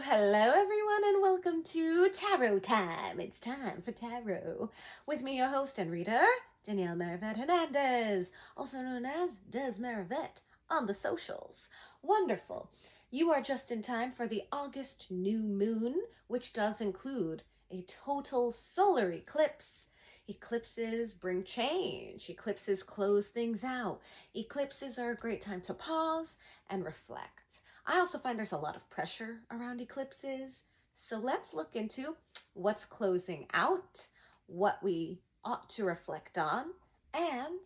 Hello everyone and welcome to Tarot Time. It's time for tarot. With me, your host and reader, Danielle Marivette Hernandez, also known as Des Marivette on the socials. Wonderful. You are just in time for the August new moon, which does include a total solar eclipse. Eclipses bring change. Eclipses close things out. Eclipses are a great time to pause and reflect. I also find there's a lot of pressure around eclipses. So let's look into what's closing out, what we ought to reflect on, and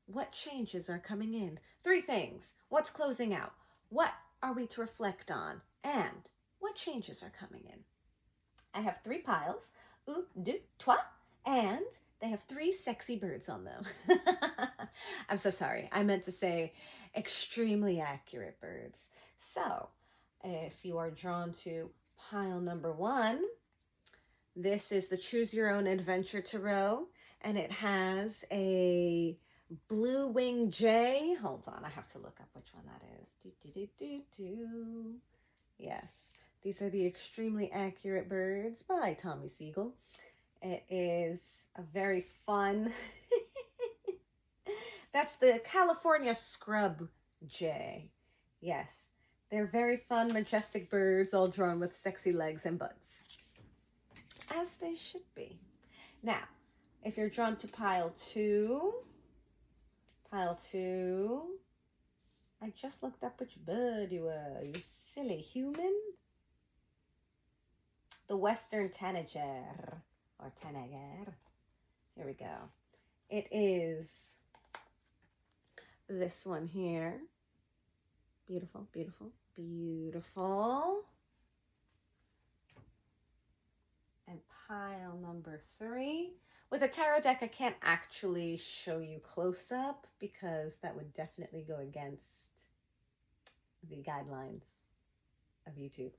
what changes are coming in. Three things. What's closing out? What are we to reflect on? And what changes are coming in? I have three piles. Un, deux, trois. And they have three sexy birds on them. I'm so sorry. I meant to say extremely accurate birds. So, if you are drawn to pile number one, this is the Choose Your Own Adventure Tarot, and it has a blue wing jay. Hold on, I have to look up which one that is. Yes, these are the extremely accurate birds by Tommy Siegel. It is a very fun, that's the California scrub jay. Yes, they're very fun, majestic birds, all drawn with sexy legs and butts, as they should be. Now, if you're drawn to pile two, I just looked up which bird you were, you silly human. The Western Tanager. Or Tanager. Here we go. It is this one here. Beautiful, beautiful, beautiful. And pile number three. With a tarot deck, I can't actually show you close up because that would definitely go against the guidelines of YouTube.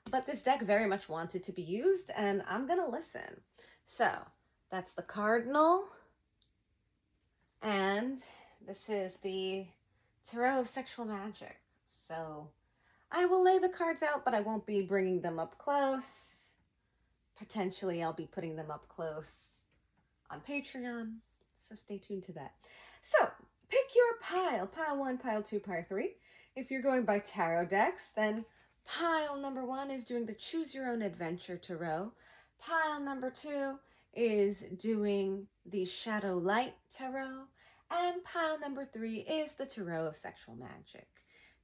But this deck very much wanted to be used, and I'm going to listen. So, that's the Cardinal. And this is the Tarot of Sexual Magic. So, I will lay the cards out, but I won't be bringing them up close. Potentially, I'll be putting them up close on Patreon. So, stay tuned to that. So, pick your pile. Pile one, pile two, pile three. If you're going by tarot decks, then pile number one is doing the Choose Your Own Adventure Tarot. Pile number two is doing the Shadow Light Tarot. And pile number three is the Tarot of Sexual Magic.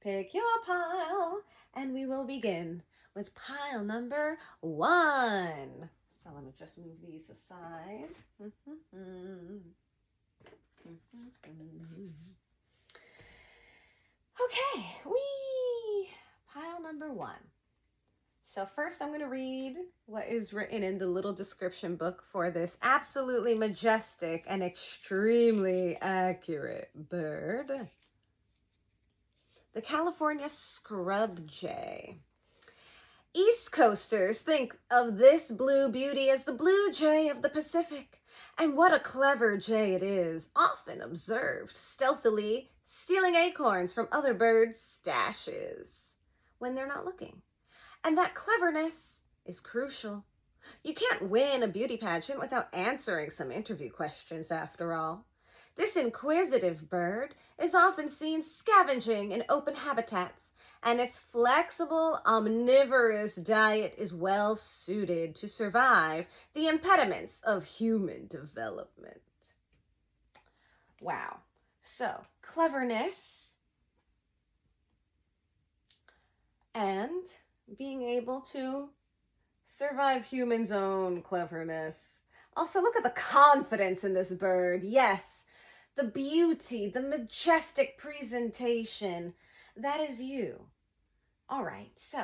Pick your pile, and we will begin with pile number one. So let me just move these aside. Okay, pile number one. So first I'm going to read what is written in the little description book for this absolutely majestic and extremely accurate bird. The California scrub jay. East Coasters think of this blue beauty as the blue jay of the Pacific. And what a clever jay it is, often observed stealthily stealing acorns from other birds' stashes when they're not looking. And that cleverness is crucial. You can't win a beauty pageant without answering some interview questions, after all. This inquisitive bird is often seen scavenging in open habitats, and its flexible, omnivorous diet is well suited to survive the impediments of human development. Wow. So, cleverness and being able to survive humans' own cleverness. Also, look at the confidence in this bird. Yes, the beauty, the majestic presentation. That is you. All right, so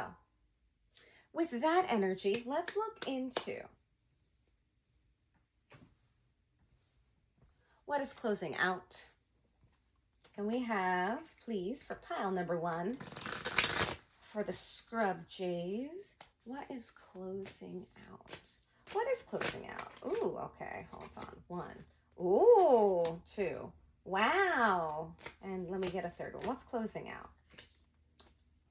with that energy, let's look into what is closing out. Can we have, please, for pile number one, for the scrub jays, what is closing out? What is closing out? Ooh, okay, hold on. One. Ooh, two. Wow. And let me get a third one. What's closing out?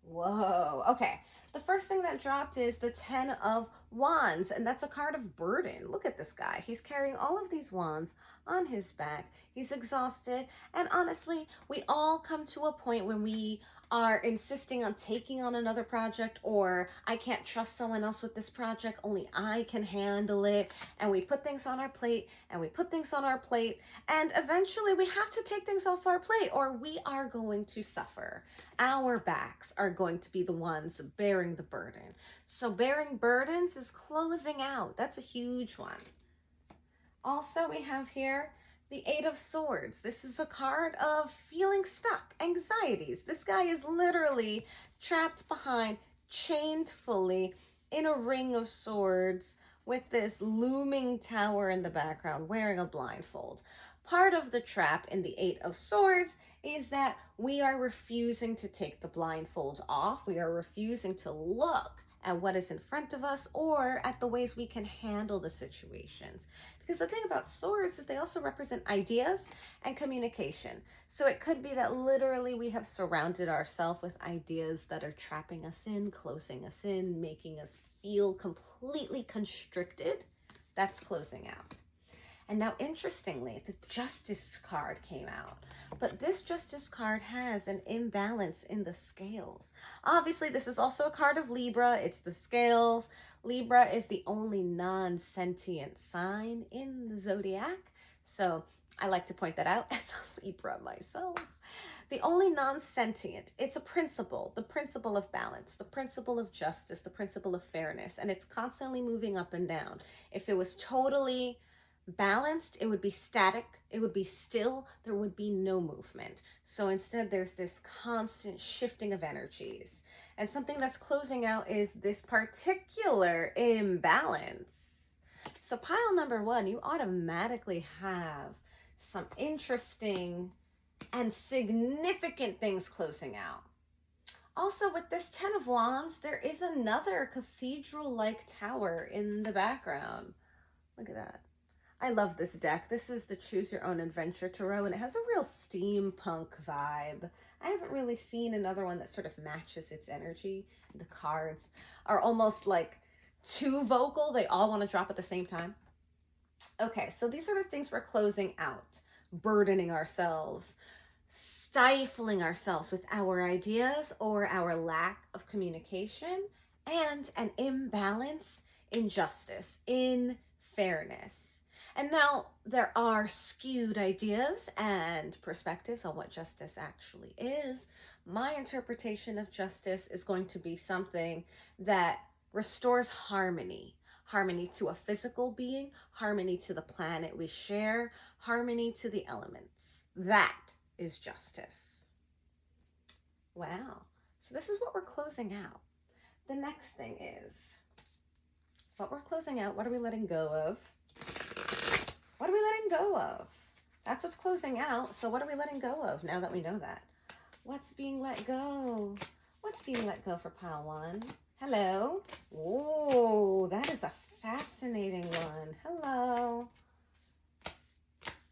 Whoa. Okay. The first thing that dropped is the Ten of Wands, and that's a card of burden. Look at this guy. He's carrying all of these wands on his back. He's exhausted. And honestly, we all come to a point when we are insisting on taking on another project, or I can't trust someone else with this project, only I can handle it. And we put things on our plate, and we put things on our plate, and eventually we have to take things off our plate, or we are going to suffer. Our backs are going to be the ones bearing the burden. So bearing burdens is closing out. That's a huge one. Also, we have here the Eight of Swords. This is a card of feeling stuck, anxieties. This guy is literally trapped behind, chained fully in a ring of swords with this looming tower in the background, wearing a blindfold. Part of the trap in the Eight of Swords is that we are refusing to take the blindfold off. We are refusing to look at what is in front of us or at the ways we can handle the situations. Because the thing about swords is they also represent ideas and communication. So it could be that literally we have surrounded ourselves with ideas that are trapping us in, closing us in, making us feel completely constricted. That's closing out. And now, interestingly, the Justice card came out. But this Justice card has an imbalance in the scales. Obviously, this is also a card of Libra. It's the scales. Libra is the only non-sentient sign in the zodiac. So I like to point that out as a Libra myself. The only non-sentient, it's a principle, the principle of balance, the principle of justice, the principle of fairness, and it's constantly moving up and down. If it was totally balanced, it would be static, it would be still, there would be no movement. So instead, there's this constant shifting of energies. And something that's closing out is this particular imbalance. So pile number one, you automatically have some interesting and significant things closing out. Also, with this Ten of Wands, there is another cathedral-like tower in the background. Look at that. I love this deck. This is the Choose Your Own Adventure Tarot, and it has a real steampunk vibe. I haven't really seen another one that sort of matches its energy. The cards are almost like too vocal. They all want to drop at the same time. Okay, so these are the things we're closing out. Burdening ourselves, stifling ourselves with our ideas or our lack of communication, and an imbalance in justice, in fairness. And now there are skewed ideas and perspectives on what justice actually is. My interpretation of justice is going to be something that restores harmony. Harmony to a physical being, harmony to the planet we share, harmony to the elements. That is justice. Wow. So this is what we're closing out. The next thing is, what we're closing out, what are we letting go of? What are we letting go of? That's what's closing out. So what are we letting go of now that we know that? What's being let go? What's being let go for pile one? Hello. Oh, that is a fascinating one. Hello.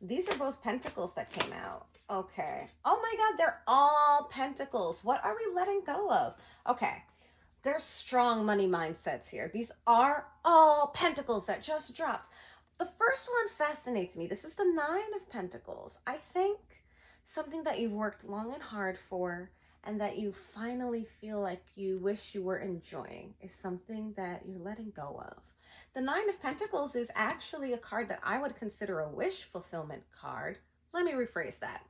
These are both pentacles that came out. Okay. Oh my God, they're all pentacles. What are we letting go of? Okay. There's strong money mindsets here. These are all pentacles that just dropped. The first one fascinates me. This is the Nine of Pentacles. I think something that you've worked long and hard for and that you finally feel like you wish you were enjoying is something that you're letting go of. The Nine of Pentacles is actually a card that I would consider a wish fulfillment card. Let me rephrase that.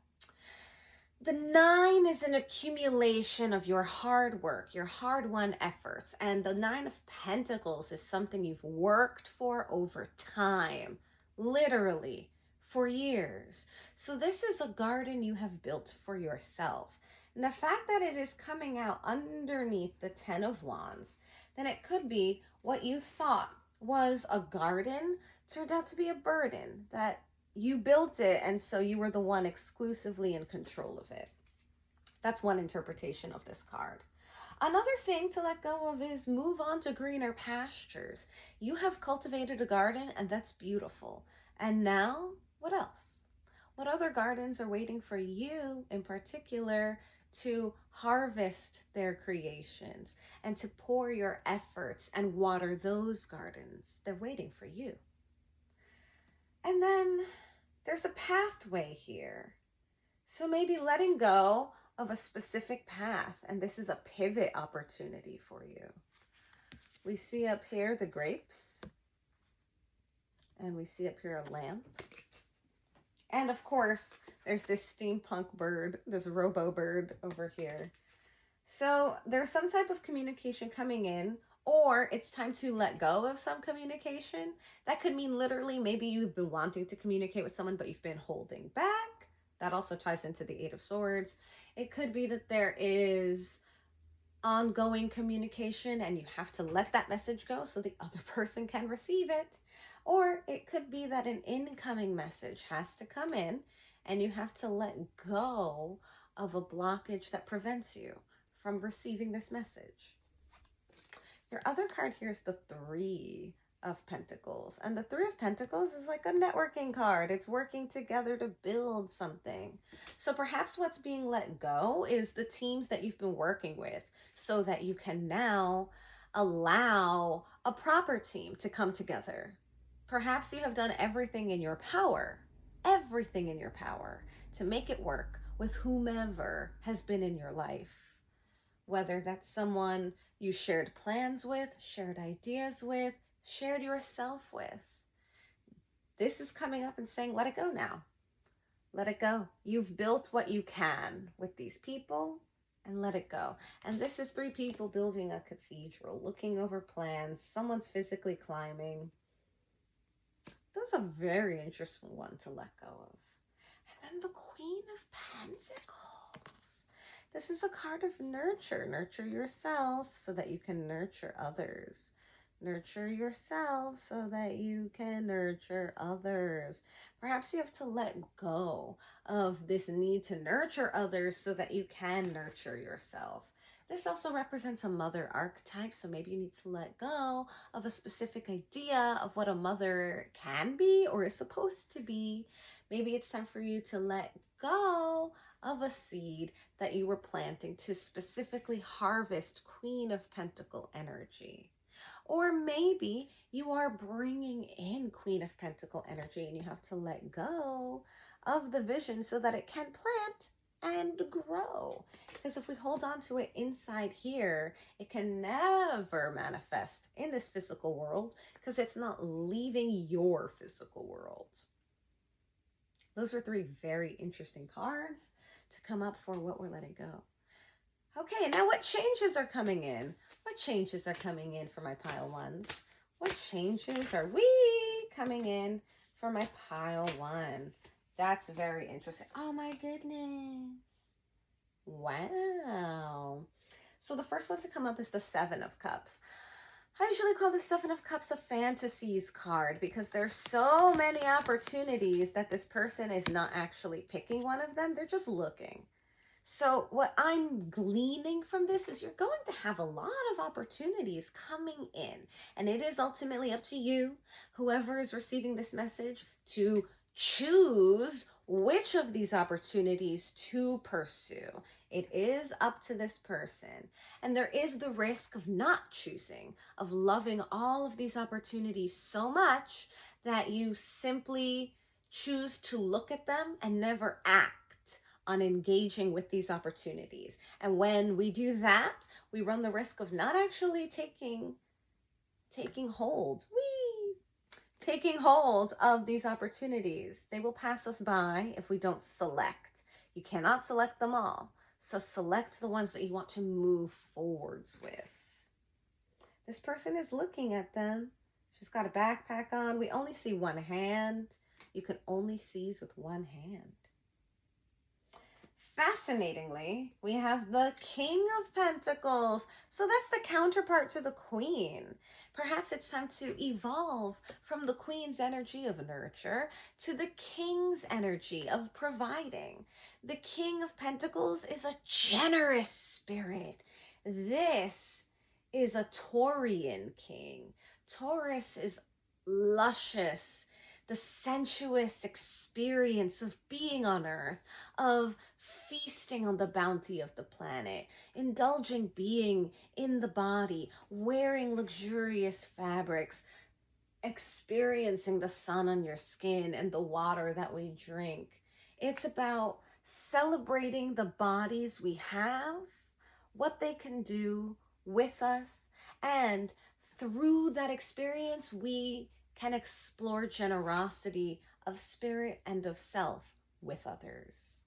The Nine is an accumulation of your hard work, your hard-won efforts, and the Nine of Pentacles is something you've worked for over time, literally for years. So this is a garden you have built for yourself. And the fact that it is coming out underneath the Ten of Wands, then it could be what you thought was a garden turned out to be a burden, that you built it, and so you were the one exclusively in control of it. That's one interpretation of this card. Another thing to let go of is move on to greener pastures. You have cultivated a garden, and that's beautiful. And now, what else? What other gardens are waiting for you in particular to harvest their creations and to pour your efforts and water those gardens. They're waiting for you. And then there's a pathway here. So maybe letting go of a specific path, and this is a pivot opportunity for you. We see up here the grapes, and we see up here a lamp. And of course, there's this steampunk bird, this robo bird over here. So there's some type of communication coming in, or it's time to let go of some communication. That could mean literally maybe you've been wanting to communicate with someone, but you've been holding back. That also ties into the Eight of Swords. It could be that there is ongoing communication and you have to let that message go so the other person can receive it. Or it could be that an incoming message has to come in and you have to let go of a blockage that prevents you from receiving this message. Your other card here is the Three of Pentacles. And the Three of Pentacles is like a networking card. It's working together to build something. So perhaps what's being let go is the teams that you've been working with so that you can now allow a proper team to come together. Perhaps you have done everything in your power to make it work with whomever has been in your life. Whether that's someone you shared plans with, shared ideas with, shared yourself with. This is coming up and saying, let it go now. Let it go. You've built what you can with these people and let it go. And this is three people building a cathedral, looking over plans. Someone's physically climbing. That's a very interesting one to let go of. And then the Queen of Pentacles. This is a card of nurture. Nurture yourself so that you can nurture others. Nurture yourself so that you can nurture others. Perhaps you have to let go of this need to nurture others so that you can nurture yourself. This also represents a mother archetype, so maybe you need to let go of a specific idea of what a mother can be or is supposed to be. Maybe it's time for you to let go of a seed that you were planting to specifically harvest Queen of Pentacle energy. Or maybe you are bringing in Queen of Pentacle energy and you have to let go of the vision so that it can plant and grow. Because if we hold on to it inside here, it can never manifest in this physical world because it's not leaving your physical world. Those are three very interesting cards to come up for what we're letting go. Okay, now what changes are coming in? What changes are coming in for my pile ones? What changes are we coming in for my pile one? That's very interesting. Oh my goodness. Wow. So the first one to come up is the Seven of Cups. I usually call the Seven of Cups a fantasies card because there's so many opportunities that this person is not actually picking one of them. They're just looking. So what I'm gleaning from this is you're going to have a lot of opportunities coming in. And it is ultimately up to you, whoever is receiving this message, to choose which of these opportunities to pursue. It is up to this person. And there is the risk of not choosing, of loving all of these opportunities so much that you simply choose to look at them and never act on engaging with these opportunities. And when we do that, we run the risk of not actually taking hold of these opportunities. They will pass us by if we don't select. You cannot select them all. So select the ones that you want to move forwards with. This person is looking at them. She's got a backpack on. We only see one hand. You can only seize with one hand. Fascinatingly, we have the King of Pentacles. So that's the counterpart to the Queen. Perhaps it's time to evolve from the Queen's energy of nurture to the King's energy of providing. The King of Pentacles is a generous spirit. This is a Taurian king. Taurus is luscious. the sensuous experience of being on Earth, of feasting on the bounty of the planet, indulging being in the body, wearing luxurious fabrics, experiencing the sun on your skin and the water that we drink. It's about celebrating the bodies we have, what they can do with us, and through that experience, we can explore generosity of spirit and of self with others.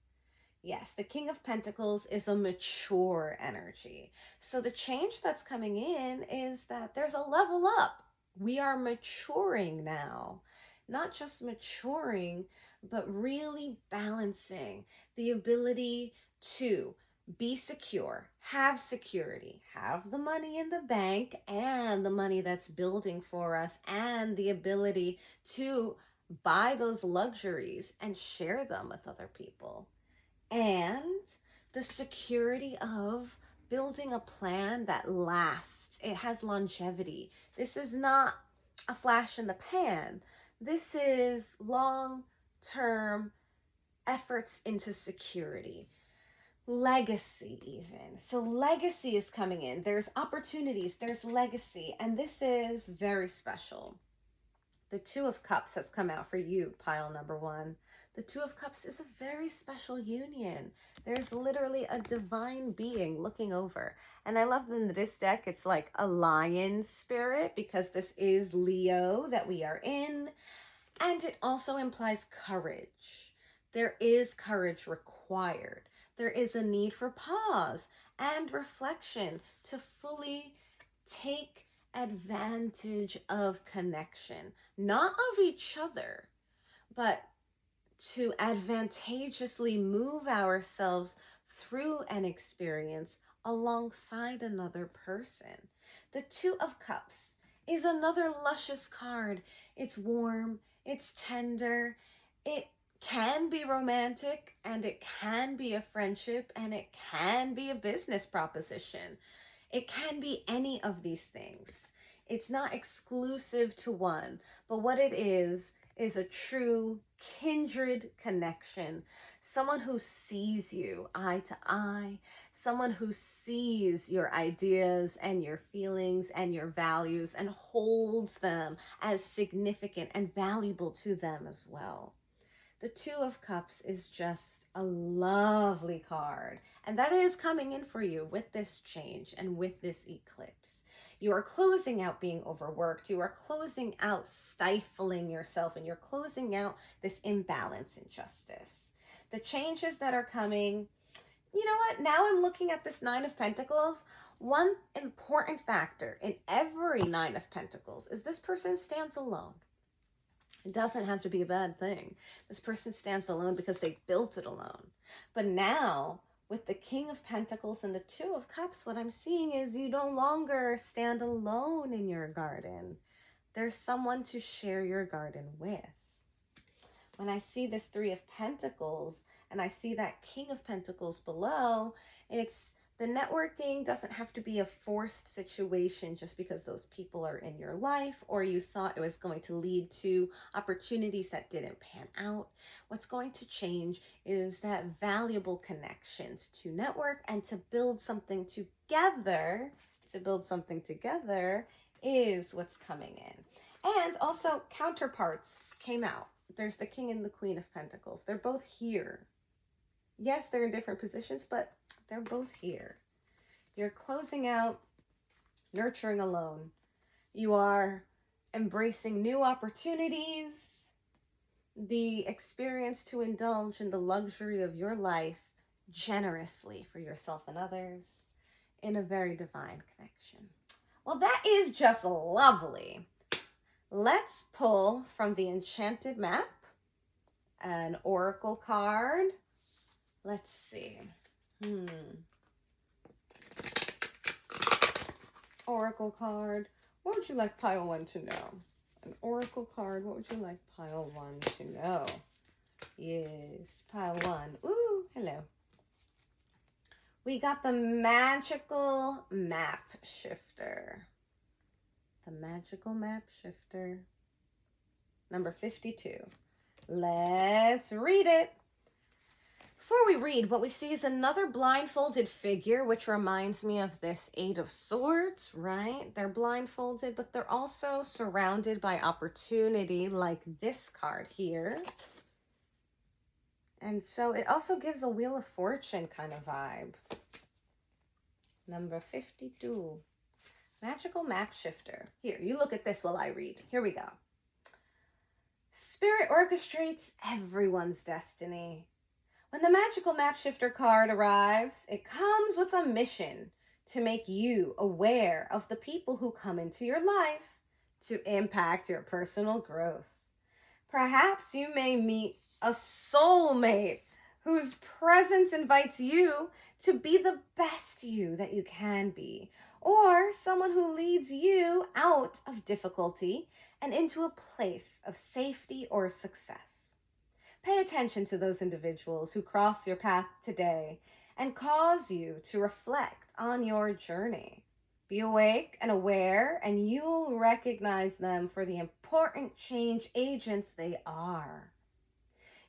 Yes, the King of Pentacles is a mature energy. So the change that's coming in is that there's a level up. We are maturing now. Not just maturing, but really balancing the ability to be secure, have security, have the money in the bank and the money that's building for us, and the ability to buy those luxuries and share them with other people. And the security of building a plan that lasts. It has longevity. This is not a flash in the pan. This is long-term efforts into security. Legacy even. So legacy is coming in. There's opportunities, there's legacy, and this is very special. The Two of Cups has come out for you, pile number one. The Two of Cups is a very special union. There's literally a divine being looking over. And I love that in this deck, it's like a lion spirit, because this is Leo that we are in. And it also implies courage. There is courage required. There is a need for pause and reflection to fully take advantage of connection, not of each other, but to advantageously move ourselves through an experience alongside another person. The Two of Cups is another luscious card. It's warm, it's tender, it can be romantic, and it can be a friendship, and it can be a business proposition. It can be any of these things. It's not exclusive to one, but what it is a true kindred connection. Someone who sees you eye to eye, someone who sees your ideas and your feelings and your values and holds them as significant and valuable to them as well. The Two of Cups is just a lovely card. And that is coming in for you with this change and with this eclipse. You are closing out being overworked. You are closing out stifling yourself, and you're closing out this imbalance in justice. The changes that are coming, you know what? Now I'm looking at this Nine of Pentacles. One important factor in every Nine of Pentacles is this person stands alone. It doesn't have to be a bad thing. This person stands alone because they built it alone. But now, with the King of Pentacles and the Two of Cups, what I'm seeing is you no longer stand alone in your garden. There's someone to share your garden with. When I see this Three of Pentacles and I see that King of Pentacles below, it's the networking doesn't have to be a forced situation just because those people are in your life or you thought it was going to lead to opportunities that didn't pan out. What's going to change is that valuable connections to network and to build something together. Is what's coming in. And also counterparts came out. There's the King and the Queen of Pentacles. They're both here. Yes, they're in different positions, but they're both here. You're closing out, nurturing alone. You are embracing new opportunities, the experience to indulge in the luxury of your life generously for yourself and others in a very divine connection. Well, that is just lovely. Let's pull from the Enchanted Map an oracle card. Let's see. Oracle card. What would you like pile one to know? An oracle card. What would you like pile one to know? Yes, pile one. Ooh, hello. We got the magical map shifter. The magical map shifter. number 52. Let's read it. Before we read, what we see is another blindfolded figure, which reminds me of this Eight of Swords, right? They're blindfolded, but they're also surrounded by opportunity, like this card here. And so it also gives a Wheel of Fortune kind of vibe. Number 52. Magical Map Shifter. Here, you look at this while I read. Here we go. Spirit orchestrates everyone's destiny. When the Magical Map Shifter card arrives, it comes with a mission to make you aware of the people who come into your life to impact your personal growth. Perhaps you may meet a soulmate whose presence invites you to be the best you that you can be, or someone who leads you out of difficulty and into a place of safety or success. Pay attention to those individuals who cross your path today and cause you to reflect on your journey. Be awake and aware, and you'll recognize them for the important change agents they are.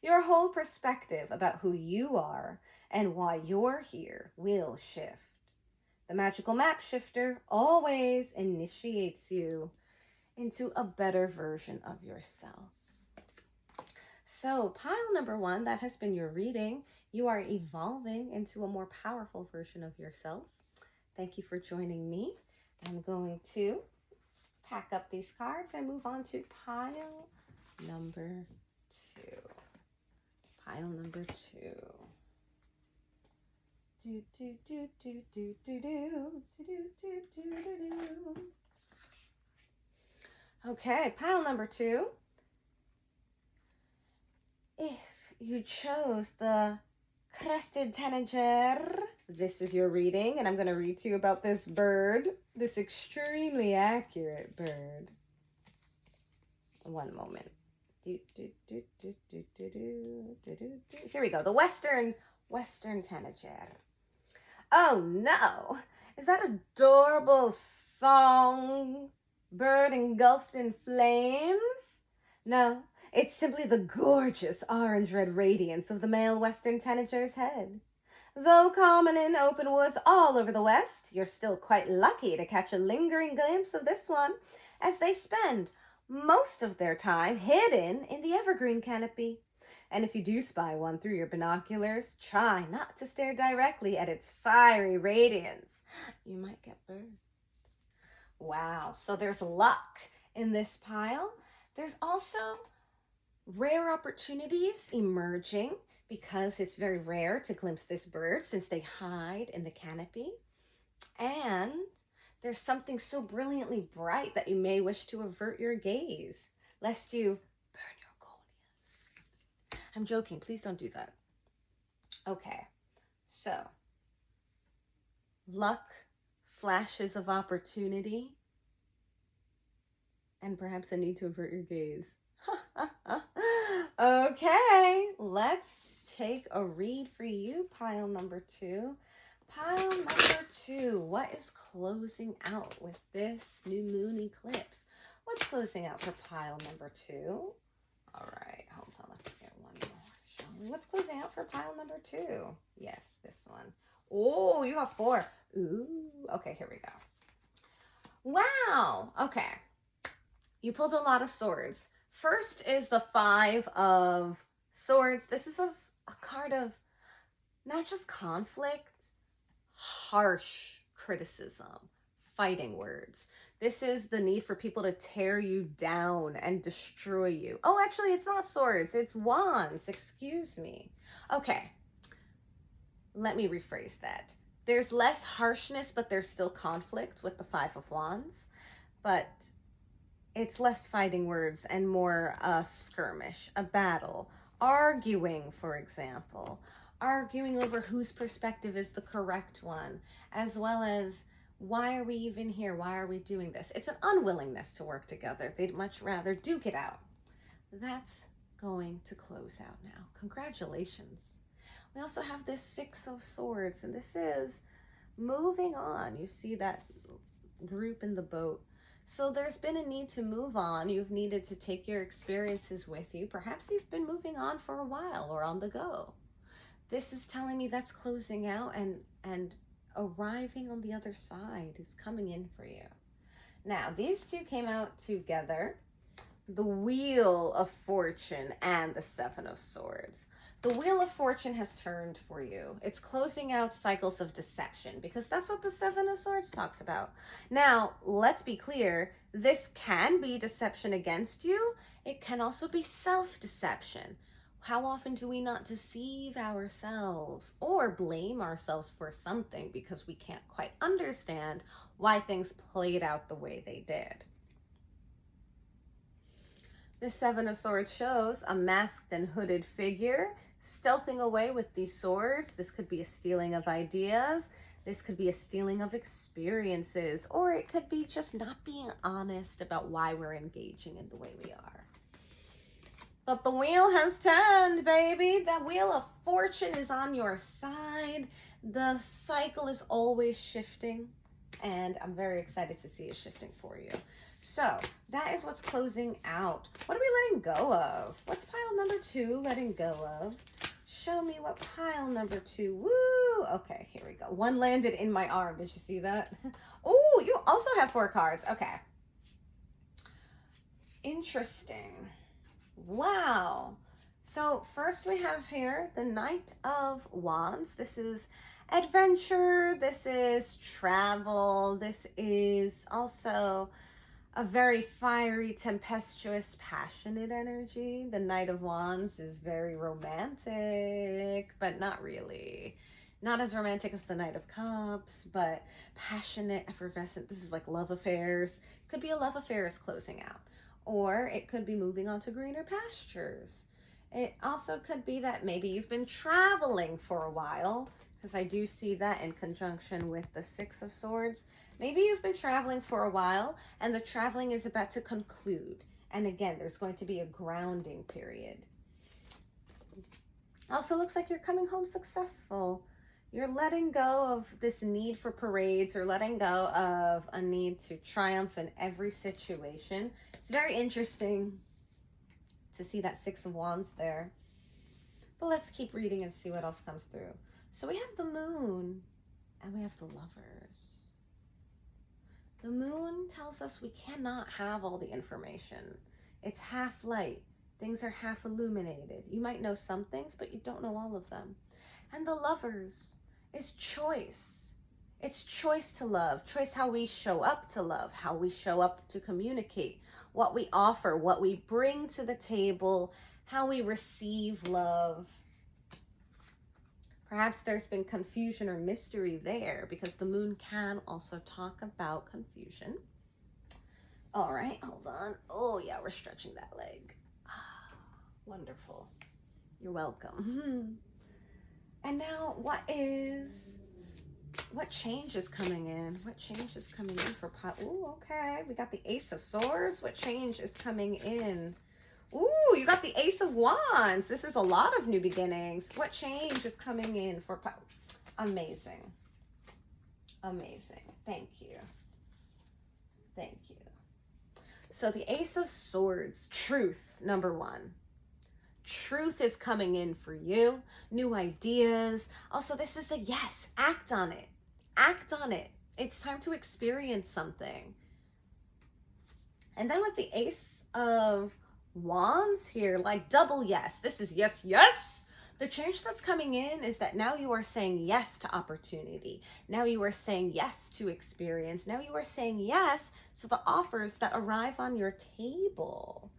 Your whole perspective about who you are and why you're here will shift. The Magical Map Shifter always initiates you into a better version of yourself. So pile number 1, that has been your reading. You are evolving into a more powerful version of yourself. Thank you for joining me. I'm going to pack up these cards and move on to pile number 2. Pile number 2. Do, do, do, do, do, do, do, do, do, do, do. Okay, pile number 2. If you chose the crested tanager, this is your reading, and I'm going to read to you about this bird, this extremely accurate bird. One moment. Here we go. The Western Tanager. Oh no! Is that adorable songbird engulfed in flames? No, it's simply the gorgeous orange-red radiance of the male Western Tanager's head. Though common in open woods all over the West, you're still quite lucky to catch a lingering glimpse of this one, as they spend most of their time hidden in the evergreen canopy. And if you do spy one through your binoculars, try not to stare directly at its fiery radiance. You might get burned. Wow, so there's luck in this pile. There's also rare opportunities emerging because it's very rare to glimpse this bird since they hide in the canopy. And there's something so brilliantly bright that you may wish to avert your gaze, lest you burn your corneas. I'm joking. Please don't do that. Okay, so luck, flashes of opportunity, and perhaps a need to avert your gaze. Okay, let's take a read for you, pile number 2. Pile number 2, what is closing out with this new moon eclipse? What's closing out for pile number 2? All right, hold on, let's get one more, shall we? What's closing out for pile number 2? Yes, this one. Oh, you have 4. Ooh, okay, here we go. Wow, okay. You pulled a lot of swords. First is the 5 of Swords. This is a card of not just conflict, harsh criticism, fighting words. This is the need for people to tear you down and destroy you. Oh, actually, it's not swords. It's wands. Excuse me. Okay. Let me rephrase that. There's less harshness, but there's still conflict with the 5 of wands. But it's less fighting words and more a skirmish, a battle, arguing, for example, arguing over whose perspective is the correct one, as well as why are we even here? Why are we doing this? It's an unwillingness to work together. They'd much rather duke it out. That's going to close out now. Congratulations. We also have this 6 of Swords, and this is moving on. You see that group in the boat. So there's been a need to move on. You've needed to take your experiences with you. Perhaps you've been moving on for a while or on the go. This is telling me that's closing out and arriving on the other side is coming in for you. Now, these two came out together. The Wheel of Fortune and the Seven of Swords. The Wheel of Fortune has turned for you. It's closing out cycles of deception because that's what the Seven of Swords talks about. Now, let's be clear. This can be deception against you. It can also be self-deception. How often do we not deceive ourselves or blame ourselves for something because we can't quite understand why things played out the way they did? The Seven of Swords shows a masked and hooded figure stealthing away with these swords. This could be a stealing of ideas. This could be a stealing of experiences, or it could be just not being honest about why we're engaging in the way we are. But the wheel has turned, baby. That Wheel of Fortune is on your side. The cycle is always shifting, and I'm very excited to see it shifting for you. So that is what's closing out. What are we letting go of? What's pile number 2 letting go of? Show me what pile number 2. Woo! Okay, here we go. One landed in my arm. Did you see that? Oh, you also have 4 cards. Okay. Interesting. Wow. So first we have here the Knight of Wands. This is adventure. This is travel. This is also a very fiery, tempestuous, passionate energy. The Knight of Wands is very romantic, but not really. Not as romantic as the Knight of Cups, but passionate, effervescent. This is like love affairs. Could be a love affair is closing out. Or it could be moving on to greener pastures. It also could be that maybe you've been traveling for a while, because I do see that in conjunction with the Six of Swords. Maybe you've been traveling for a while and the traveling is about to conclude. And again, there's going to be a grounding period. Also looks like you're coming home successful. You're letting go of this need for parades or letting go of a need to triumph in every situation. It's very interesting to see that Six of Wands there. But let's keep reading and see what else comes through. So we have the Moon and we have the Lovers. The Moon tells us we cannot have all the information. It's half light. Things are half illuminated. You might know some things, but you don't know all of them. And the Lovers is choice. It's choice to love, choice how we show up to love, how we show up to communicate, what we offer, what we bring to the table, how we receive love. Perhaps there's been confusion or mystery there because the Moon can also talk about confusion. All right, hold on. Oh yeah, we're stretching that leg. Ah, wonderful. You're welcome. And now what change is coming in? What change is coming in for Ooh, okay. We got the Ace of Swords. What change is coming in? Ooh, you got the Ace of Wands. This is a lot of new beginnings. What change is coming in for Amazing. Amazing. Thank you. Thank you. So the Ace of Swords, truth, number 1. Truth is coming in for you. New ideas. Also, this is a yes. Act on it. Act on it. It's time to experience something. And then with the Ace of Wands here, like double yes. This is yes, yes. The change that's coming in is that now you are saying yes to opportunity. Now you are saying yes to experience. Now you are saying yes to the offers that arrive on your table.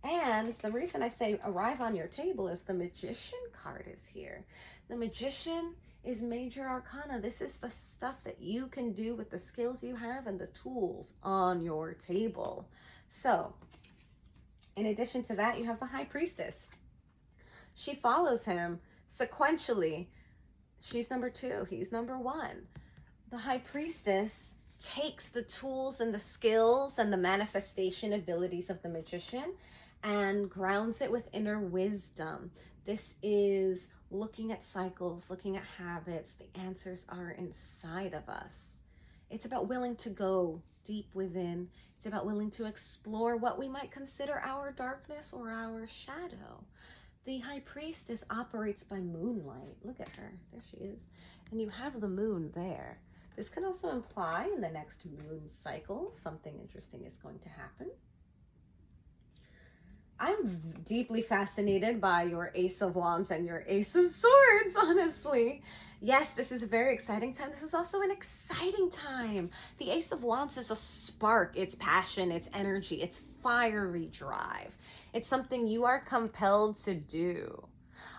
And the reason I say arrive on your table is the Magician card is here. The Magician is major arcana. This is the stuff that you can do with the skills you have and the tools on your table. So in addition to that, you have the High Priestess. She follows him sequentially. She's number 2. He's number 1. The High Priestess takes the tools and the skills and the manifestation abilities of the Magician and grounds it with inner wisdom. This is looking at cycles, looking at habits. The answers are inside of us. It's about willing to go deep within. It's about willing to explore what we might consider our darkness or our shadow. The High Priestess operates by moonlight. Look at her. There she is. And you have the moon there. This can also imply in the next moon cycle, something interesting is going to happen. I'm deeply fascinated by your Ace of Wands and your Ace of Swords, honestly. Yes, this is a very exciting time. This is also an exciting time. The Ace of Wands is a spark. It's passion, it's energy, it's fiery drive. It's something you are compelled to do.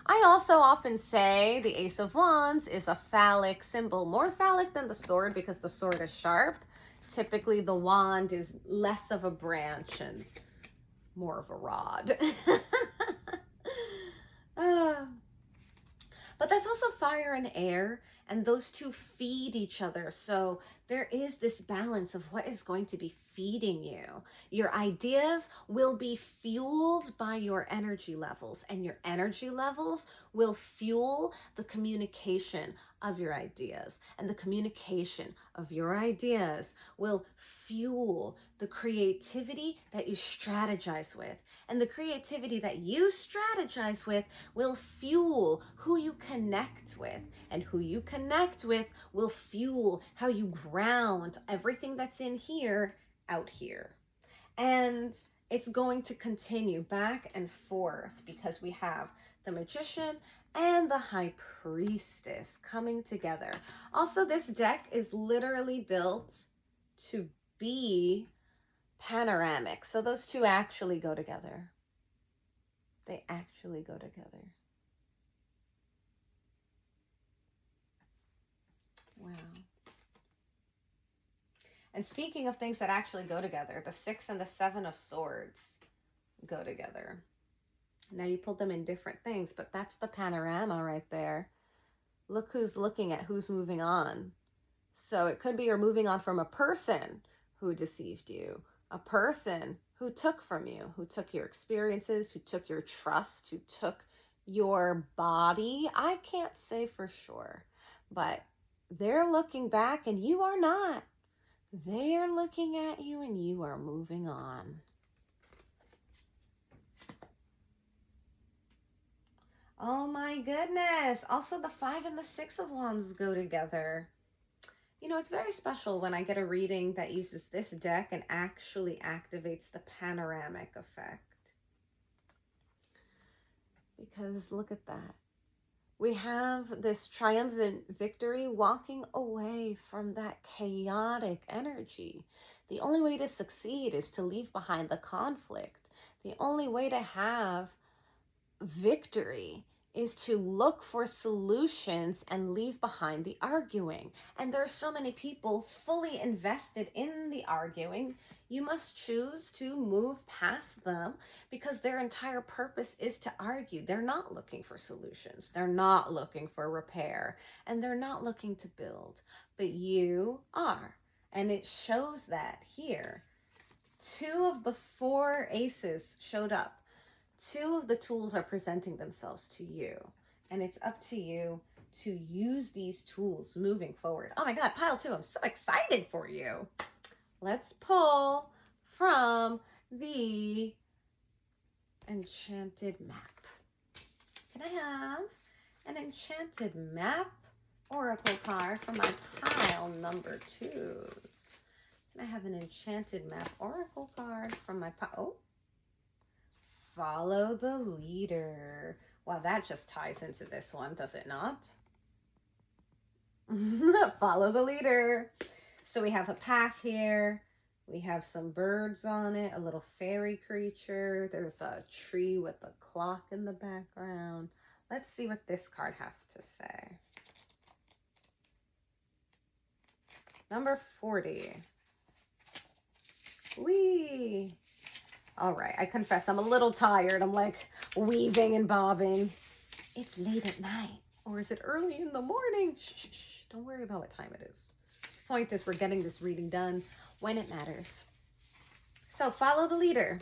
I also often say the Ace of Wands is a phallic symbol, more phallic than the sword because the sword is sharp. Typically the wand is less of a branch and more of a rod. But that's also fire and air, and those two feed each other. So there is this balance of what is going to be feeding you. Your ideas will be fueled by your energy levels, and your energy levels will fuel the communication of your ideas, and the communication of your ideas will fuel the creativity that you strategize with, and the creativity that you strategize with will fuel who you connect with, and who you connect with will fuel how you ground everything that's in here out here. And it's going to continue back and forth because we have the Magician and the High Priestess coming together. Also, this deck is literally built to be panoramic. So those two actually go together. They actually go together. Wow. And speaking of things that actually go together, the 6 and the 7 of Swords go together. Now you pulled them in different things, but that's the panorama right there. Look who's looking at who's moving on. So it could be you're moving on from a person who deceived you, a person who took from you, who took your experiences, who took your trust, who took your body. I can't say for sure, but they're looking back and you are not. They're looking at you and you are moving on. Oh my goodness. Also, the 5 and the 6 of Wands go together. You know, it's very special when I get a reading that uses this deck and actually activates the panoramic effect. Because look at that. We have this triumphant victory walking away from that chaotic energy. The only way to succeed is to leave behind the conflict. The only way to have victory is to look for solutions and leave behind the arguing. And there are so many people fully invested in the arguing. You must choose to move past them because their entire purpose is to argue. They're not looking for solutions. They're not looking for repair. And they're not looking to build. But you are. And it shows that here. 2 of the 4 aces showed up. 2 of the tools are presenting themselves to you, and it's up to you to use these tools moving forward. Oh my God, pile 2, I'm so excited for you. Let's pull from the Enchanted Map. Can I have an Enchanted Map Oracle card for my pile number 2s? Can I have an Enchanted Map Oracle card from my pile? Oh. Follow the leader. Wow, that just ties into this one, does it not? Follow the leader. So we have a path here. We have some birds on it, a little fairy creature. There's a tree with a clock in the background. Let's see what this card has to say. Number 40. Whee! All right, I confess, I'm a little tired. I'm like weaving and bobbing. It's late at night, or is it early in the morning? Shh, don't worry about what time it is. Point is, we're getting this reading done when it matters. So follow the leader.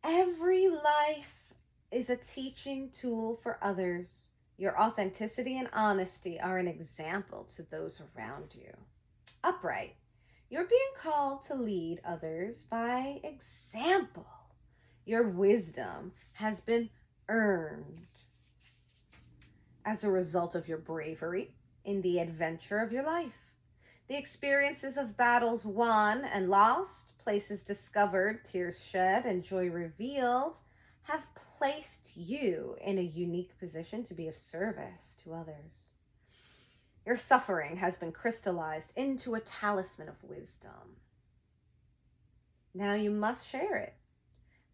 Every life is a teaching tool for others. Your authenticity and honesty are an example to those around you. Upright. You're being called to lead others by example. Your wisdom has been earned as a result of your bravery in the adventure of your life. The experiences of battles won and lost, places discovered, tears shed, and joy revealed have placed you in a unique position to be of service to others. Your suffering has been crystallized into a talisman of wisdom. Now you must share it.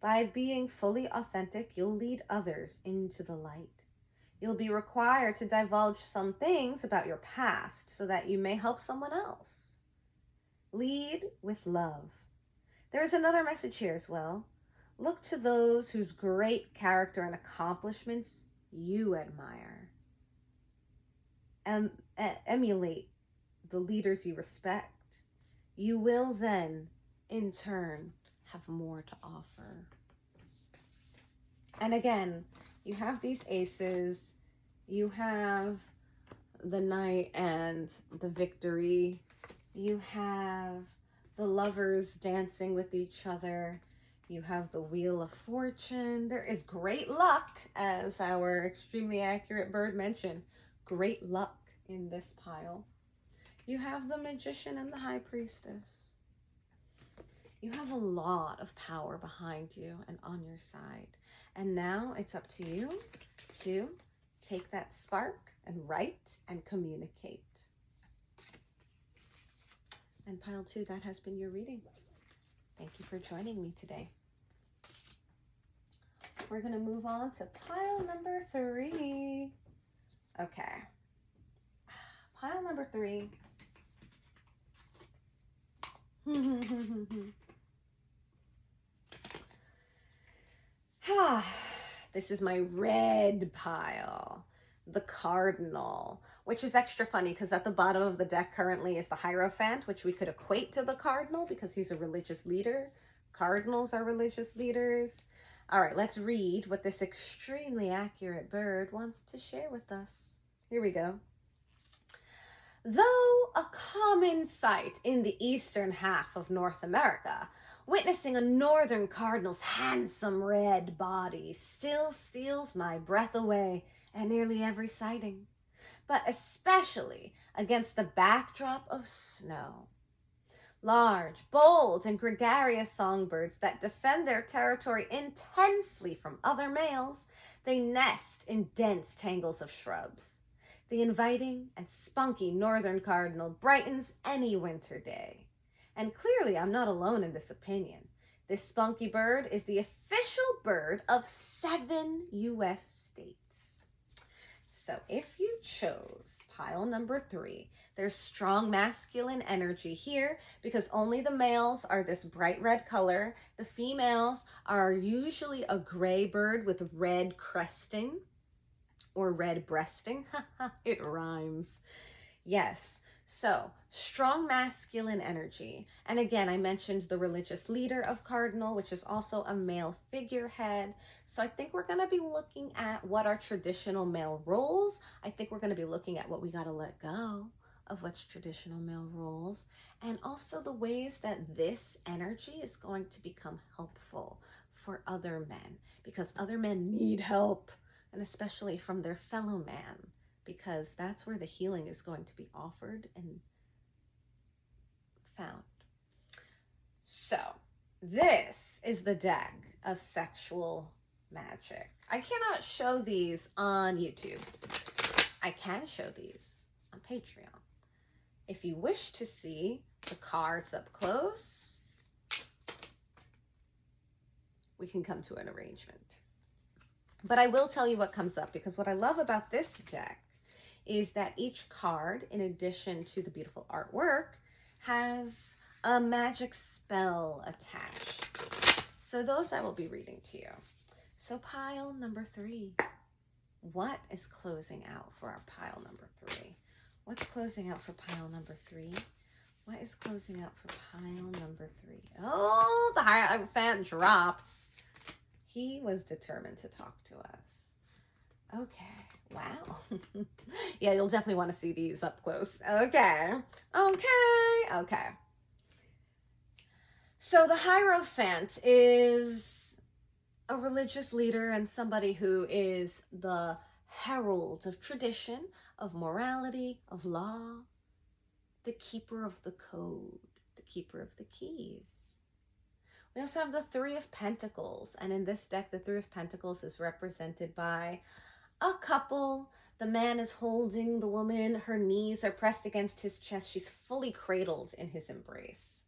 By being fully authentic, you'll lead others into the light. You'll be required to divulge some things about your past so that you may help someone else. Lead with love. There's another message here as well. Look to those whose great character and accomplishments you admire. Emulate the leaders you respect. You will then, in turn, have more to offer. And again, you have these aces. You have the knight and the victory. You have the lovers dancing with each other. You have the wheel of fortune. There is great luck, as our extremely accurate bird mentioned. Great luck in this pile. You have the magician and the high priestess. You have a lot of power behind you and on your side. And now it's up to you to take that spark and write and communicate. And pile 2, that has been your reading. Thank you for joining me today. We're going to move on to pile number 3. Okay. Pile number 3. This is my red pile, the Cardinal, which is extra funny because at the bottom of the deck currently is the Hierophant, which we could equate to the Cardinal because he's a religious leader. Cardinals are religious leaders. All right, let's read what this extremely accurate bird wants to share with us. Here we go. Though a common sight in the eastern half of North America, witnessing a northern cardinal's handsome red body still steals my breath away at nearly every sighting, but especially against the backdrop of snow. Large, bold, and gregarious songbirds that defend their territory intensely from other males, they nest in dense tangles of shrubs. The inviting and spunky northern cardinal brightens any winter day. And clearly I'm not alone in this opinion. This spunky bird is the official bird of 7 U.S. states. So if you chose pile number 3, there's strong masculine energy here because only the males are this bright red color. The females are usually a gray bird with red cresting or red breasting. It rhymes. Yes. So, strong masculine energy. And again, I mentioned the religious leader of Cardinal, which is also a male figurehead. So I think we're going to be looking at what are traditional male roles. I think we're going to be looking at what we got to let go of what's traditional male roles. And also the ways that this energy is going to become helpful for other men. Because other men need help. And especially from their fellow man. Because that's where the healing is going to be offered and found. So, this is the deck of sexual magic. I cannot show these on YouTube. I can show these on Patreon. If you wish to see the cards up close, we can come to an arrangement. But I will tell you what comes up, because what I love about this deck is that each card, in addition to the beautiful artwork, has a magic spell attached. So those I will be reading to you. So pile number 3. What is closing out for our pile number 3? What's closing out for pile number 3? What is closing out for pile number 3? Oh, the Hierophant dropped. He was determined to talk to us. Okay, Wow. Yeah, you'll definitely want to see these up close. Okay. Okay. So the Hierophant is a religious leader and somebody who is the herald of tradition, of morality, of law, the keeper of the code, the keeper of the keys. We also have the Three of Pentacles, and in this deck, the Three of Pentacles is represented by a couple. The man is holding the woman. Her knees are pressed against his chest. She's fully cradled in his embrace.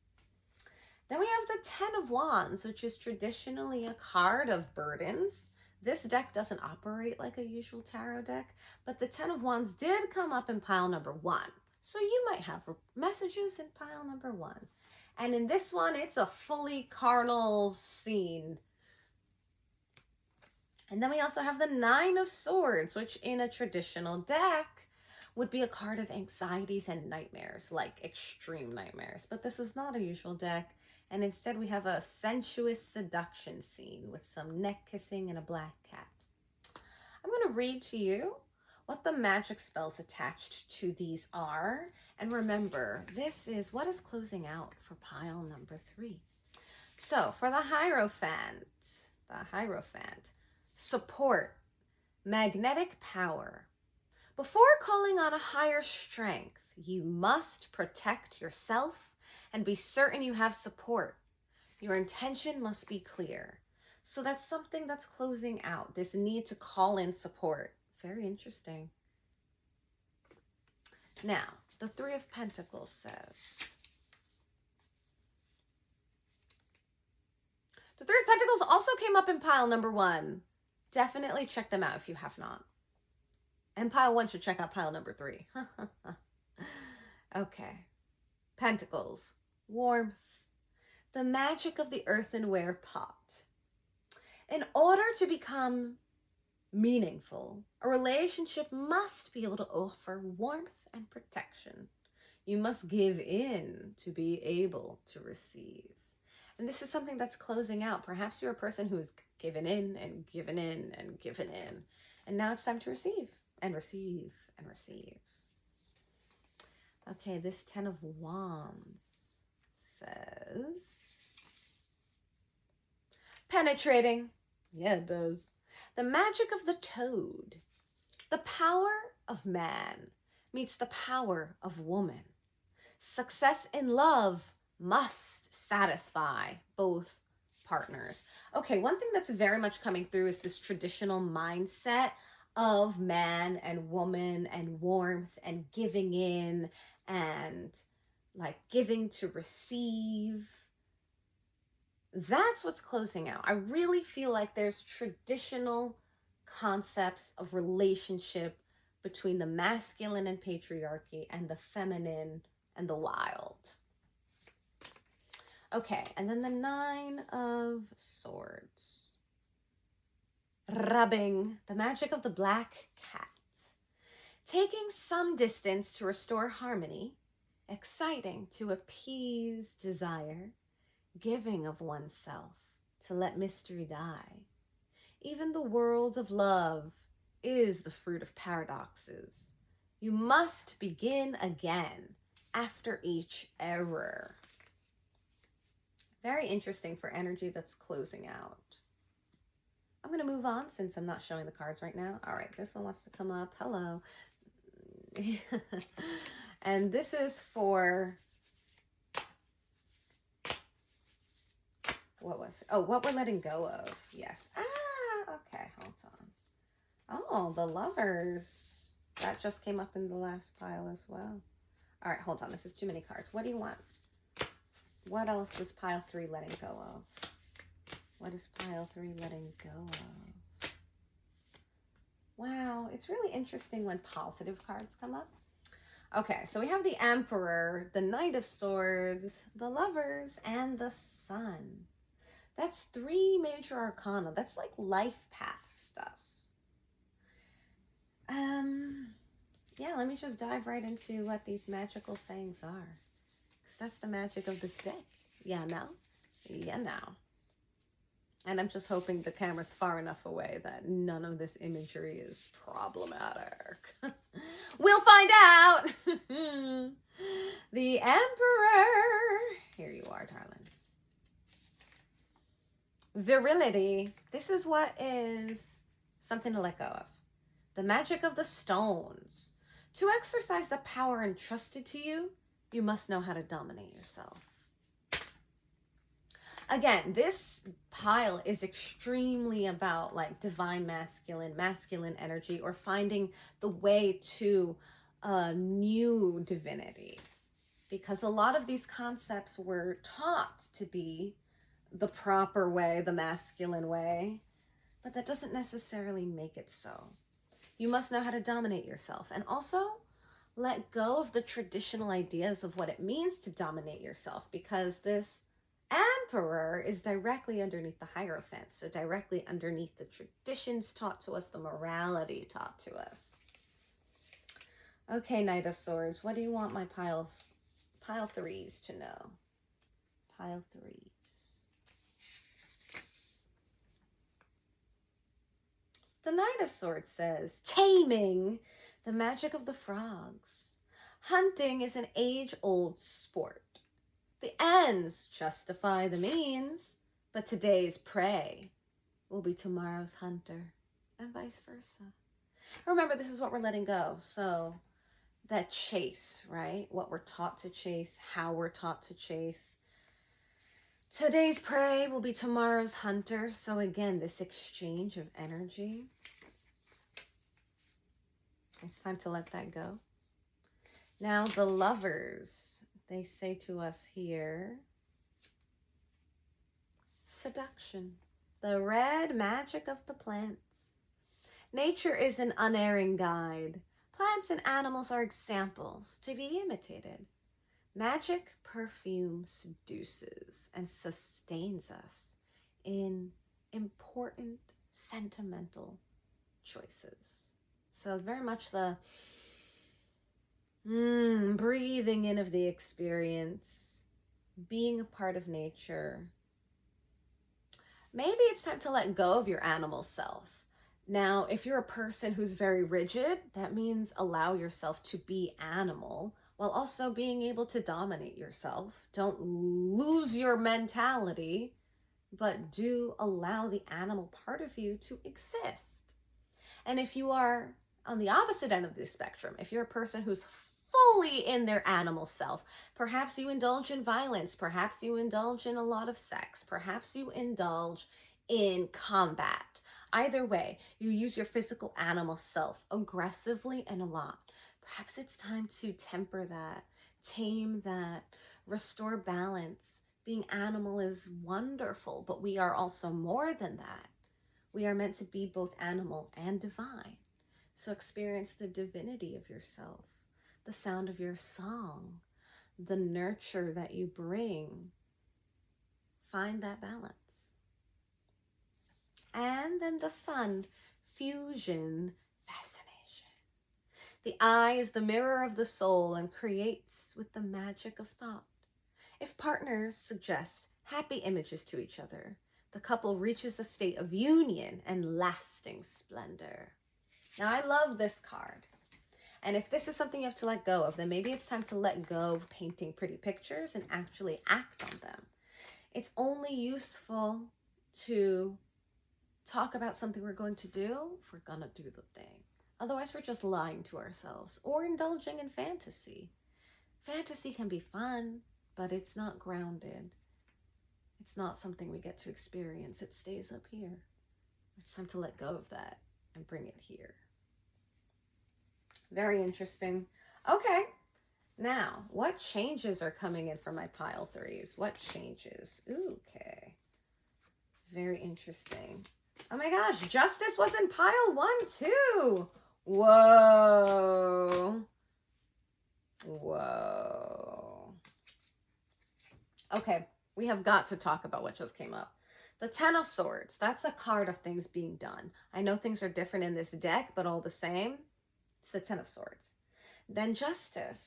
Then we have the Ten of Wands, which is traditionally a card of burdens. This deck doesn't operate like a usual tarot deck, but the Ten of Wands did come up in pile number 1. So you might have messages in pile number 1. And in this one, it's a fully carnal scene. And then we also have the Nine of Swords, which in a traditional deck would be a card of anxieties and nightmares, like extreme nightmares. But this is not a usual deck. And instead we have a sensuous seduction scene with some neck kissing and a black cat. I'm going to read to you what the magic spells attached to these are. And remember, this is what is closing out for pile number 3. So for the Hierophant, support, magnetic power. Before calling on a higher strength, you must protect yourself and be certain you have support. Your intention must be clear. So that's something that's closing out, this need to call in support. Very interesting. Now, the Three of Pentacles says, the Three of Pentacles also came up in pile number 1. Definitely check them out if you have not. And pile 1 should check out pile number 3. Okay. Pentacles. Warmth. The magic of the earthenware pot. In order to become meaningful, a relationship must be able to offer warmth and protection. You must give in to be able to receive. And this is something that's closing out. Perhaps you're a person who has given in and given in and given in. And now it's time to receive and receive and receive. Okay, this Ten of Wands says, penetrating. Yeah, it does. The magic of the toad. The power of man meets the power of woman. Success in love must satisfy both partners. Okay, one thing that's very much coming through is this traditional mindset of man and woman and warmth and giving in and like giving to receive. That's what's closing out. I really feel like there's traditional concepts of relationship between the masculine and patriarchy and the feminine and the wild. Okay, and then the Nine of Swords. Rubbing, the magic of the black cat. Taking some distance to restore harmony, exciting to appease desire, giving of oneself to let mystery die. Even the world of love is the fruit of paradoxes. You must begin again after each error. Very interesting for energy that's closing out. I'm going to move on since I'm not showing the cards right now. All right, this one wants to come up. Hello. And this is for, what was it? Oh, what we're letting go of. Yes. Okay, hold on. Oh, the Lovers. That just came up in the last pile as well. All right, hold on. This is too many cards. What do you want? What else is pile 3 letting go of? What is pile 3 letting go of? Wow, it's really interesting when positive cards come up. Okay, so we have the Emperor, the Knight of Swords, the Lovers, and the Sun. That's 3 major arcana. That's like life path stuff. Yeah, let me just dive right into what these magical sayings are. Because that's the magic of this deck. Yeah, no? Yeah, no. And I'm just hoping the camera's far enough away that none of this imagery is problematic. We'll find out. The Emperor. Here you are, darling. Virility. This is what is something to let go of. The magic of the stones. To exercise the power entrusted to you, you must know how to dominate yourself. Again, this pile is extremely about like divine masculine energy, or finding the way to a new divinity. Because a lot of these concepts were taught to be the proper way, the masculine way, but that doesn't necessarily make it so. You must know how to dominate yourself, and also let go of the traditional ideas of what it means to dominate yourself, because this Emperor is directly underneath the Hierophant, so directly underneath the traditions taught to us, the morality taught to us. Okay, Knight of Swords, what do you want my pile threes to know? Pile threes. The Knight of Swords says, taming the magic of the frogs. Hunting is an age-old sport. The ends justify the means, but today's prey will be tomorrow's hunter, and vice versa. Remember, this is what we're letting go. So that chase, right? What we're taught to chase, how we're taught to chase. Today's prey will be tomorrow's hunter. So again, this exchange of energy. It's time to let that go. Now the Lovers, they say to us here, seduction, the red magic of the plants. Nature is an unerring guide. Plants and animals are examples to be imitated. Magic perfume seduces and sustains us in important sentimental choices. So very much the breathing in of the experience, being a part of nature. Maybe it's time to let go of your animal self. Now, if you're a person who's very rigid, that means allow yourself to be animal while also being able to dominate yourself. Don't lose your mentality, but do allow the animal part of you to exist. And if you are on the opposite end of the spectrum, if you're a person who's fully in their animal self, perhaps you indulge in violence, perhaps you indulge in a lot of sex, perhaps you indulge in combat. Either way, you use your physical animal self aggressively and a lot. Perhaps it's time to temper that, tame that, restore balance. Being animal is wonderful, but we are also more than that. We are meant to be both animal and divine. So experience the divinity of yourself, the sound of your song, the nurture that you bring. Find that balance. And then the Sun, fusion, fascination. The eye is the mirror of the soul and creates with the magic of thought. If partners suggest happy images to each other, the couple reaches a state of union and lasting splendor. Now, I love this card. And if this is something you have to let go of, then maybe it's time to let go of painting pretty pictures and actually act on them. It's only useful to talk about something we're going to do if we're gonna do the thing. Otherwise, we're just lying to ourselves or indulging in fantasy. Fantasy can be fun, but it's not grounded. It's not something we get to experience. It stays up here. It's time to let go of that and bring it here. Very interesting. Okay, now, what changes are coming in for my pile threes? What changes? Ooh, okay. Very interesting. Oh my gosh, Justice was in pile 1 too. Whoa. Whoa. Okay, we have got to talk about what just came up. The Ten of Swords, that's a card of things being done. I know things are different in this deck, but all the same, it's the Ten of Swords. Then Justice,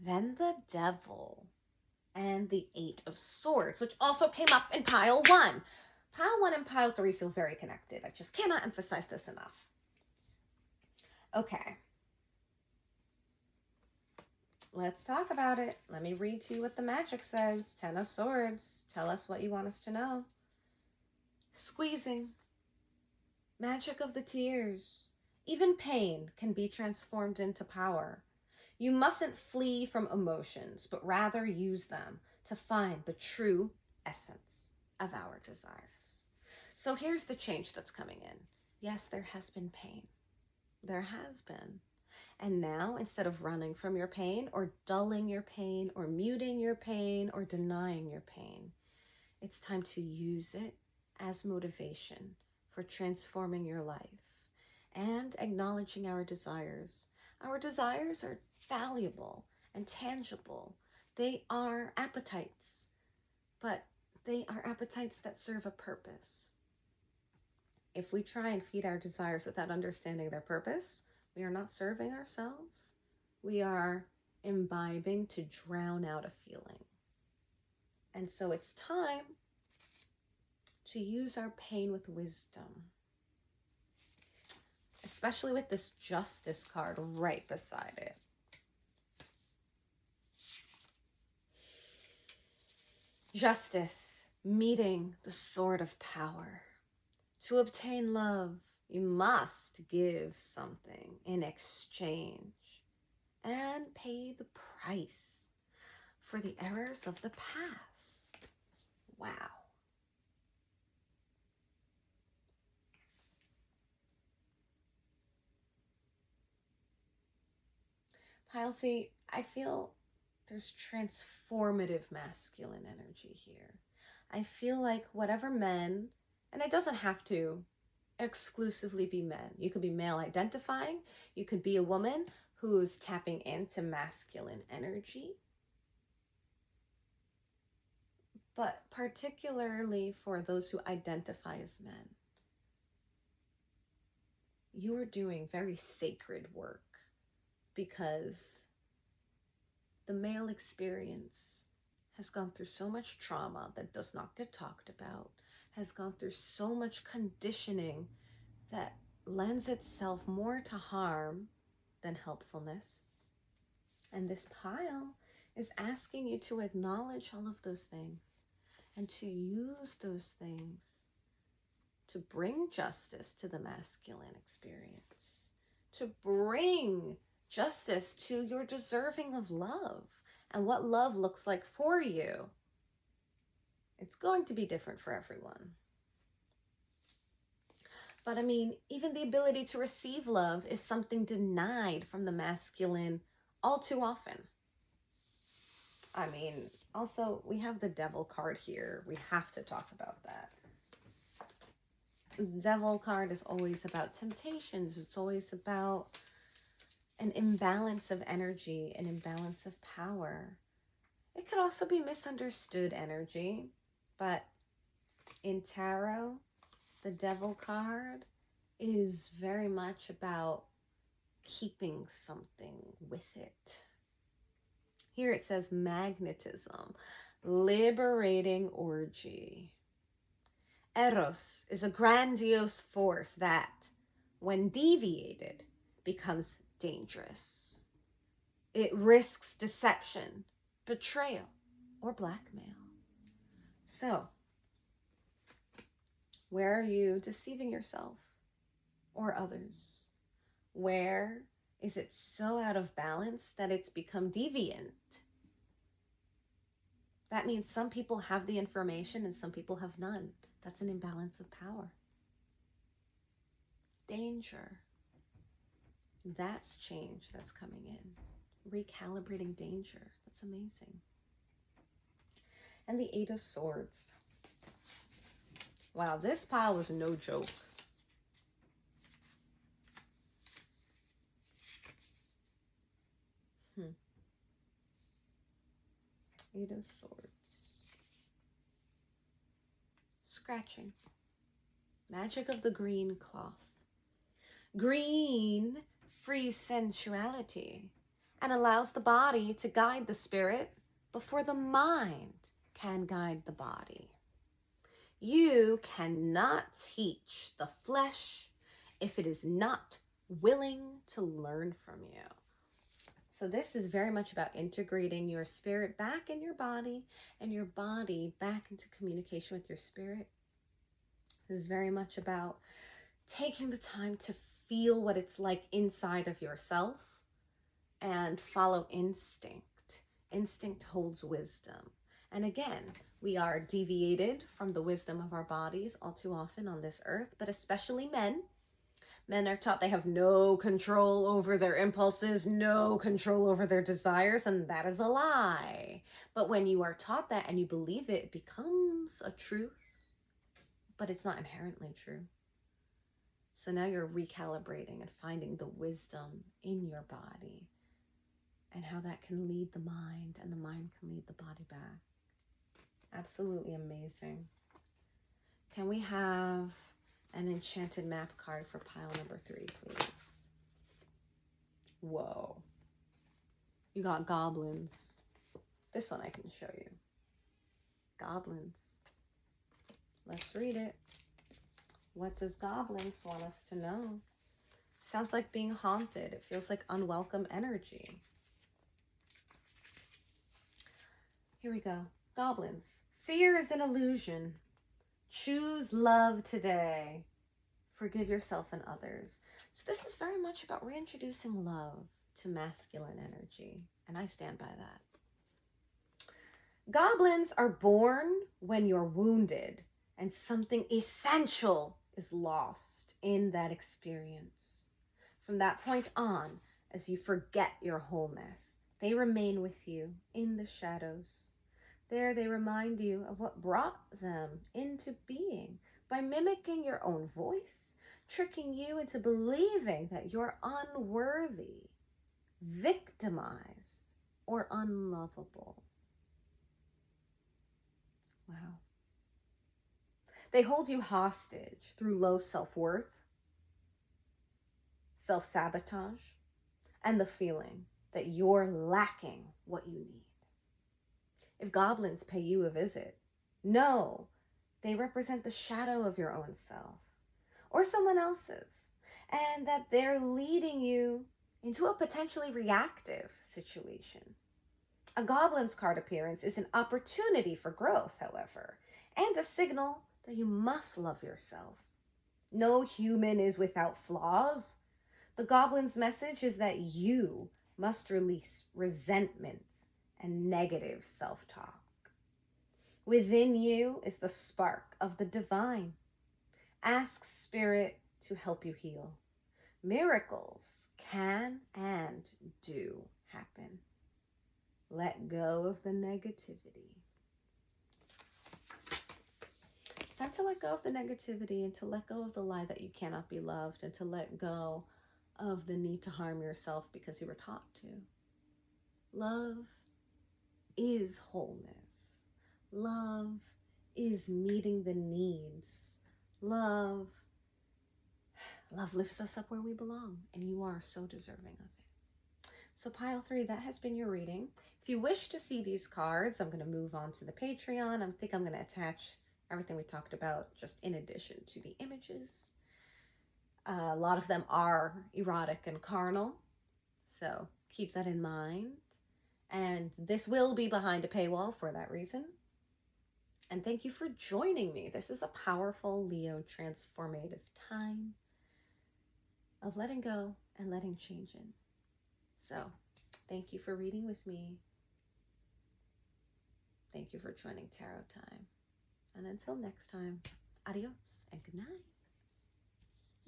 then the Devil, and the Eight of Swords, which also came up in pile 1. Pile 1 and Pile 3 feel very connected. I just cannot emphasize this enough. Okay. Let's talk about it. Let me read to you what the magic says. 10 of Swords. Tell us what you want us to know. Squeezing. Magic of the tears. Even pain can be transformed into power. You mustn't flee from emotions, but rather use them to find the true essence of our desires. So here's the change that's coming in. Yes, there has been pain. There has been. And now, instead of running from your pain or dulling your pain or muting your pain or denying your pain, it's time to use it as motivation for transforming your life and acknowledging our desires. Our desires are valuable and tangible. They are appetites, but they are appetites that serve a purpose. If we try and feed our desires without understanding their purpose, we are not serving ourselves. We are imbibing to drown out a feeling. And so it's time to use our pain with wisdom, especially with this Justice card right beside it. Justice, meeting the sword of power. To obtain love, you must give something in exchange and pay the price for the errors of the past. Wow. Pile 3, I feel there's transformative masculine energy here. I feel like whatever men, and it doesn't have to exclusively be men. You could be male identifying. You could be a woman who's tapping into masculine energy. But particularly for those who identify as men, you are doing very sacred work because the male experience has gone through so much trauma that does not get talked about, has gone through so much conditioning that lends itself more to harm than helpfulness. And this pile is asking you to acknowledge all of those things and to use those things to bring justice to the masculine experience, to bring justice to your deserving of love and what love looks like for you. It's going to be different for everyone. But I mean, even the ability to receive love is something denied from the masculine all too often. I mean, also, we have the Devil card here. We have to talk about that. The Devil card is always about temptations. It's always about an imbalance of energy, an imbalance of power. It could also be misunderstood energy, but in tarot, the Devil card is very much about keeping something with it. Here it says magnetism, liberating orgy. Eros is a grandiose force that, when deviated, becomes dangerous. It risks deception, betrayal, or blackmail. So, where are you deceiving yourself or others? Where is it so out of balance that it's become deviant? That means some people have the information and some people have none. That's an imbalance of power. Danger. That's change that's coming in. Recalibrating danger. That's amazing. And the Eight of Swords. Wow, this pile was no joke. Eight of Swords. Scratching. Magic of the green cloth. Green frees sensuality and allows the body to guide the spirit before the mind can guide the body. You cannot teach the flesh if it is not willing to learn from you. So this is very much about integrating your spirit back in your body and your body back into communication with your spirit. This is very much about taking the time to feel what it's like inside of yourself and follow instinct. Instinct holds wisdom. And again, we are deviated from the wisdom of our bodies all too often on this earth, but especially men. Men are taught they have no control over their impulses, no control over their desires, and that is a lie. But when you are taught that and you believe it, it becomes a truth, but it's not inherently true. So now you're recalibrating and finding the wisdom in your body and how that can lead the mind and the mind can lead the body back. Absolutely amazing. Can we have an enchanted map card for pile number 3, please? Whoa. You got goblins. This one I can show you. Goblins. Let's read it. What does goblins want us to know? Sounds like being haunted. It feels like unwelcome energy. Here we go. Goblins. Fear is an illusion. Choose love today. Forgive yourself and others. So this is very much about reintroducing love to masculine energy. And I stand by that. Goblins are born when you're wounded and something essential is lost in that experience. From that point on, as you forget your wholeness, they remain with you in the shadows. There they remind you of what brought them into being by mimicking your own voice, tricking you into believing that you're unworthy, victimized, or unlovable. Wow. They hold you hostage through low self-worth, self-sabotage, and the feeling that you're lacking what you need. If goblins pay you a visit, know they represent the shadow of your own self or someone else's, and that they're leading you into a potentially reactive situation. A goblin's card appearance is an opportunity for growth, however, and a signal that you must love yourself. No human is without flaws. The goblin's message is that you must release resentments and negative self-talk. Within you is the spark of the divine. Ask Spirit to help you heal. Miracles can and do happen. Let go of the negativity. It's time to let go of the negativity and to let go of the lie that you cannot be loved and to let go of the need to harm yourself because you were taught to. Love is wholeness. Love is meeting the needs. Love lifts us up where we belong, and you are so deserving of it. So pile 3, that has been your reading. If you wish to see these cards, I'm going to move on to the Patreon. I think I'm going to attach everything we talked about just in addition to the images. A lot of them are erotic and carnal, so keep that in mind. And this will be behind a paywall for that reason. And thank you for joining me. This is a powerful Leo transformative time of letting go and letting change in. So thank you for reading with me. Thank you for joining Tarot Time. And until next time, adios and good night.